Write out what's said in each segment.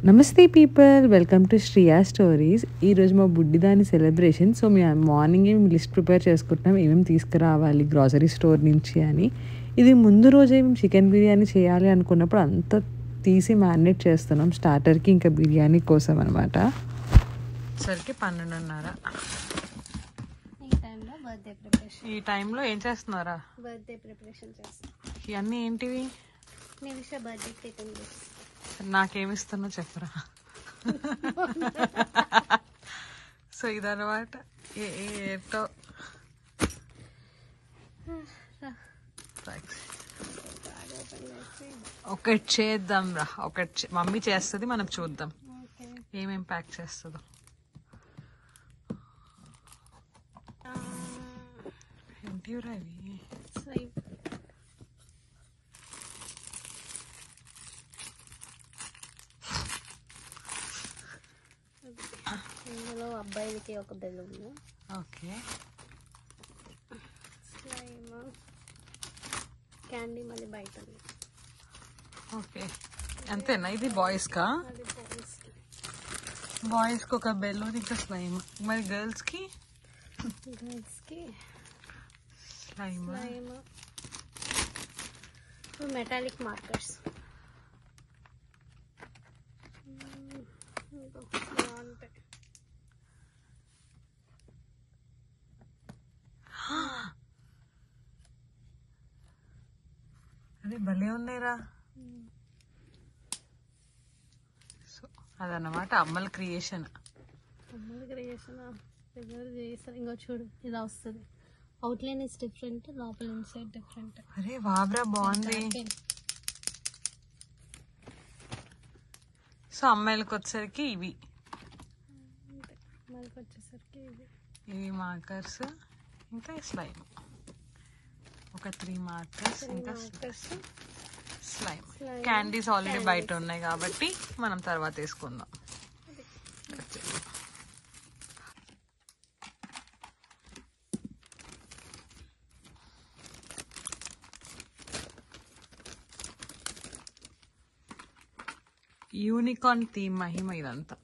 నమస్తే people, welcome to Shriya stories. ఈరోజు మా బుడ్డిదాని సెలబ్రేషన్. సో మేము మార్నింగే మేము లిస్ట్ ప్రిపేర్ చేసుకుంటున్నాం ఏమేమి తీసుకురావాలి గ్రాసరీ స్టోర్ నుంచి అని. ఇది ముందు రోజే మేము చికెన్ బిర్యానీ చేయాలి అనుకున్నప్పుడు అంతా తీసి మ్యారినేట్ చేస్తున్నాం స్టార్టర్కి ఇంకా బిర్యానీ కోసం అనమాట. సరికి 12:30. ఈ టైంలో ఏం చేస్తున్నారా? బర్త్డే ప్రిపరేషన్ చేస్తాం. ఇవన్నీ ఏంటివి? నిమిష బర్త్డే కేకింగ్ గిఫ్ట్స్. నాకేమిస్తున్నా చెప్పరా. సో ఇదన్నమాట. ఏంటో ఒకటి చేద్దాం రా. ఒకటి మమ్మీ చేస్తుంది, మనం చూద్దాం ఏమేం ప్యాక్ చేస్తుందో. ఏంటిరా ఇవి? ఇందులో అబ్బాయిలకి ఒక బెలూన్, ఓకే, స్లైమ్, క్యాండీ మళ్ళీ బయట ఉంది. ఓకే, అంతేనా? ఇది బాయ్స్కా? అది బాయ్స్కి. బాయ్స్కి ఒక బెలూన్ ఇంకా స్లైమ్. మరి గర్ల్స్కి? గర్ల్స్కి స్లైమ్, మెటాలిక్ మార్కర్స్. అదే భలే ఉన్నాయిరా. సో అదన్నమాట అమ్మల క్రియేషన్. చేస్తారు. ఇంకో చూడు, ఇలా వస్తుంది. అవుట్లైన్ ఇస్ డిఫరెంట్, లోపల ఇన్సైడ్ డిఫరెంట్. అరే వాబ్రా, బాగుంది. సో అమ్మాయిలకు వచ్చేసరికి ఇవి, ఇవి మార్కర్స్ ఇంకా స్లైమ్. ఒక 3 మార్కర్స్ ఇంకా స్లైమ్. క్యాండీస్ ఆల్రెడీ బయట ఉన్నాయి కాబట్టి మనం తర్వాత వేసుకుందాం. యూనికార్న్ థీమ్ మహిమ ఇదంతా.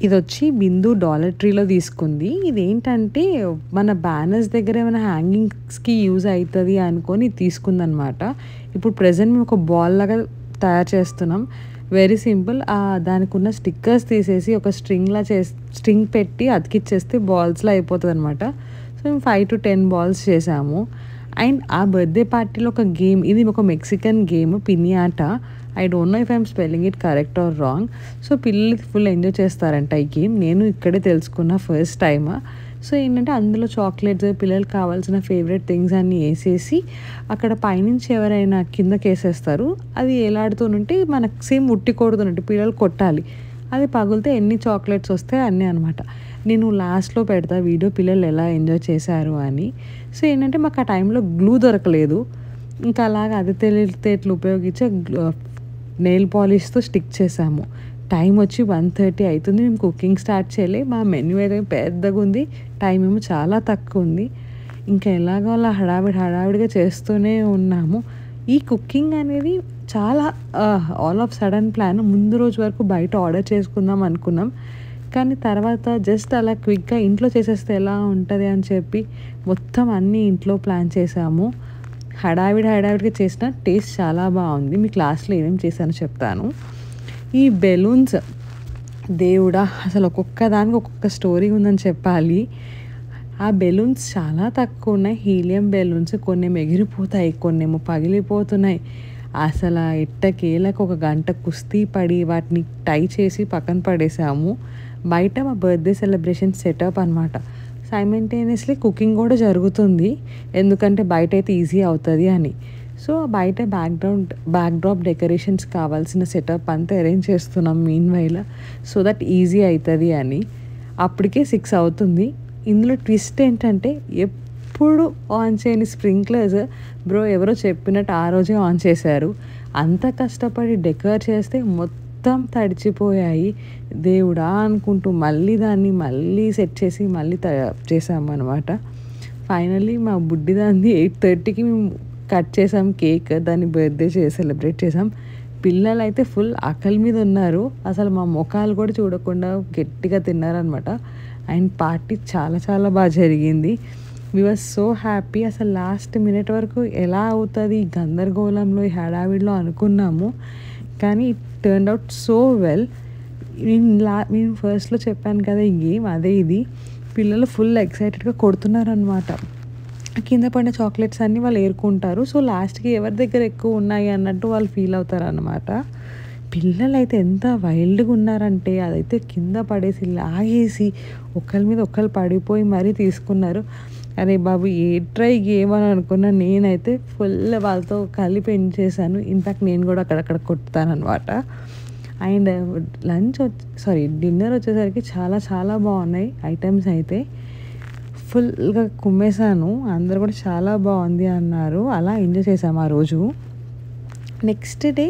ఇది వచ్చి బిందు డాలర్ ట్రీలో తీసుకుంది. ఇదేంటంటే మన బ్యానర్స్ దగ్గర ఏమైనా హ్యాంగింగ్స్కి యూజ్ అవుతుంది అనుకొని తీసుకుందనమాట. ఇప్పుడు ప్రజెంట్ మేము ఒక బాల్ లాగా తయారు చేస్తున్నాం. Very simple. దానికి ఉన్న స్టిక్కర్స్ తీసేసి ఒక స్ట్రింగ్ పెట్టి అతికిచ్చేస్తే బాల్స్లో అయిపోతుంది అనమాట. సో మేము 5 to 10 బాల్స్ చేసాము. అండ్ ఆ బర్త్డే పార్టీలో ఒక గేమ్, ఇది ఒక Mexican game, pinata. I don't know if I'm spelling it correct or wrong. So పిల్లలు ఫుల్ ఎంజాయ్ చేస్తారంట ఈ గేమ్. నేను ఇక్కడే తెలుసుకున్న ఫస్ట్ టైమ్. సో ఏంటంటే అందులో చాక్లెట్స్, పిల్లలకు కావాల్సిన ఫేవరెట్ థింగ్స్ అన్నీ వేసేసి అక్కడ పైనుంచి ఎవరైనా కిందకి వేసేస్తారు. అది ఎలాడుతూనుంటే మనకు సేమ్ ఉట్టి కొడుతున్నట్టు పిల్లలు కొట్టాలి. అది పగిలితే ఎన్ని చాక్లెట్స్ వస్తాయి అన్నీ అనమాట. నేను లాస్ట్లో పెడతా వీడియో పిల్లలు ఎలా ఎంజాయ్ చేశారు అని. సో ఏంటంటే మాకు ఆ టైంలో గ్లూ దొరకలేదు. ఇంకా అలాగా అది తెలివితేటలు ఉపయోగించి నెయిల్ పాలిష్తో స్టిక్ చేసాము. టైం వచ్చి 1:30 అవుతుంది. మేము కుకింగ్ స్టార్ట్ చేయలే. మా మెన్యూ అయితే పెద్దగా ఉంది, టైం ఏమో చాలా తక్కువ ఉంది. ఇంకా ఎలాగో అలా హడావిడిగా చేస్తూనే ఉన్నాము. ఈ కుకింగ్ అనేది చాలా ఆల్ ఆఫ్ సడన్ ప్లాన్. ముందు రోజు వరకు బయట ఆర్డర్ చేసుకుందాం అనుకున్నాం, కానీ తర్వాత జస్ట్ అలా క్విక్గా ఇంట్లో చేసేస్తే ఎలా ఉంటుంది అని చెప్పి మొత్తం అన్నీ ఇంట్లో ప్లాన్ చేసాము. హడావిడిగా చేసిన టేస్ట్ చాలా బాగుంది. మీ క్లాస్లో ఏమేమి చేశానో చెప్తాను. ఈ బెలూన్స్, దేవుడా అసలు ఒక్కొక్క దానికి ఒక్కొక్క స్టోరీ ఉందని చెప్పాలి. ఆ బెలూన్స్ చాలా తక్కువ ఉన్నాయి. హీలియం బెలూన్స్, కొన్ని ఎగిరిపోతాయి, కొన్ని ఏమో పగిలిపోతున్నాయి. అసలు ఎట్టకేలకు 1 గంట కుస్తీ పడి వాటిని టై చేసి పక్కన పడేసాము. బయట మా బర్త్డే సెలబ్రేషన్ సెటప్ అనమాట. సైమల్టేనియస్లీ కుకింగ్ కూడా జరుగుతుంది, ఎందుకంటే బయట అయితే ఈజీ అవుతుంది అని. సో బయట బ్యాక్డ్రాప్ డెకరేషన్స్ కావాల్సిన సెటప్ అంతా అరేంజ్ చేస్తున్నాం mean while, so that easy అవుతుంది అని. అప్పటికే 6 అవుతుంది. ఇందులో ట్విస్ట్ ఏంటంటే ఎప్పుడు ఆన్ చేయని స్ప్రింక్లర్స్ బ్రో ఎవరో చెప్పినట్టు ఆ రోజే ఆన్ చేశారు. అంత కష్టపడి డెకర్ చేస్తే మొత్తం తడిచిపోయాయి. దేవుడా అనుకుంటూ మళ్ళీ సెట్ చేసి మళ్ళీ చేసాము అనమాట. ఫైనల్లీ మా బుడ్డిదాన్ని 8:30కి మేము కట్ చేసాం కేక్, దాన్ని బర్త్డే సెలబ్రేట్ చేసాం. పిల్లలు అయితే ఫుల్ ఆకలి మీద ఉన్నారు, అసలు మా ముఖాలు కూడా చూడకుండా గట్టిగా తిన్నారనమాట. అండ్ పార్టీ చాలా చాలా బాగా జరిగింది. వి వర్ సో హ్యాపీ. అసలు లాస్ట్ మినిట్ వరకు ఎలా అవుతుంది ఈ గందరగోళంలో, ఈ హడావిడిలో అనుకున్నాము, కానీ it turn out so well. నేను ఫస్ట్లో చెప్పాను కదా ఈ గేమ్ అదే ఇది. పిల్లలు ఫుల్ ఎక్సైటెడ్గా కొడుతున్నారనమాట. కింద పడిన చాక్లెట్స్ అన్నీ వాళ్ళు ఏరుకుంటారు. సో లాస్ట్కి ఎవరి దగ్గర ఎక్కువ ఉన్నాయి అన్నట్టు వాళ్ళు ఫీల్ అవుతారు అన్నమాట. పిల్లలు అయితే ఎంత వైల్డ్గా ఉన్నారంటే అదైతే కింద పడేసి లాగేసి ఒకరి మీద ఒకరు పడిపోయి మరీ తీసుకున్నారు. అరే బాబు ఏట్రై గేమ్ అని అనుకున్నా. నేనైతే ఫుల్ వాళ్ళతో కలిపి ఎంజాయ్. ఇన్ఫ్యాక్ట్ నేను కూడా అక్కడక్కడ కొట్టుతాను అనమాట. అండ్ డిన్నర్ వచ్చేసరికి చాలా చాలా బాగున్నాయి ఐటమ్స్ అయితే. ఫుల్గా కుమ్మేశాను, అందరు కూడా చాలా బాగుంది అన్నారు. అలా ఎంజాయ్ చేసాము ఆ రోజు. నెక్స్ట్ డే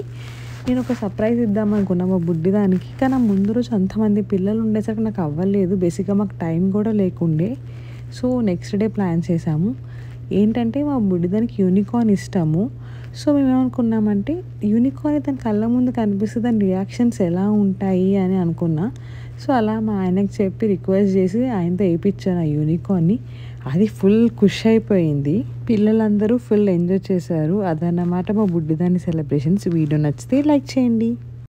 నేను ఒక సర్ప్రైజ్ ఇద్దాం అనుకున్నా మా బుడ్డి దానికి, కానీ ముందు రోజు అంతమంది పిల్లలు ఉండేసరికి నాకు అవ్వలేదు. బేసిక్గా మాకు టైం కూడా లేకుండే. సో నెక్స్ట్ డే ప్లాన్ చేసాము. ఏంటంటే మా బుడ్డి దానికి యూనికార్న్ ఇష్టము. సో మేము ఏమనుకున్నామంటే యూనికార్న్ తన కళ్ళ ముందు కనిపిస్తే దాని రియాక్షన్స్ ఎలా ఉంటాయి అని అనుకున్నా. సో అలా మా ఆయనకి చెప్పి రిక్వెస్ట్ చేసి ఆయనతో వేయించాను ఆ యూనికార్న్ని. అది ఫుల్ ఖుషి అయిపోయింది. పిల్లలందరూ ఫుల్ ఎంజాయ్ చేశారు. అదన్నమాట మా బుడ్డిదాని సెలబ్రేషన్స్. వీడియో నచ్చితే లైక్ చేయండి.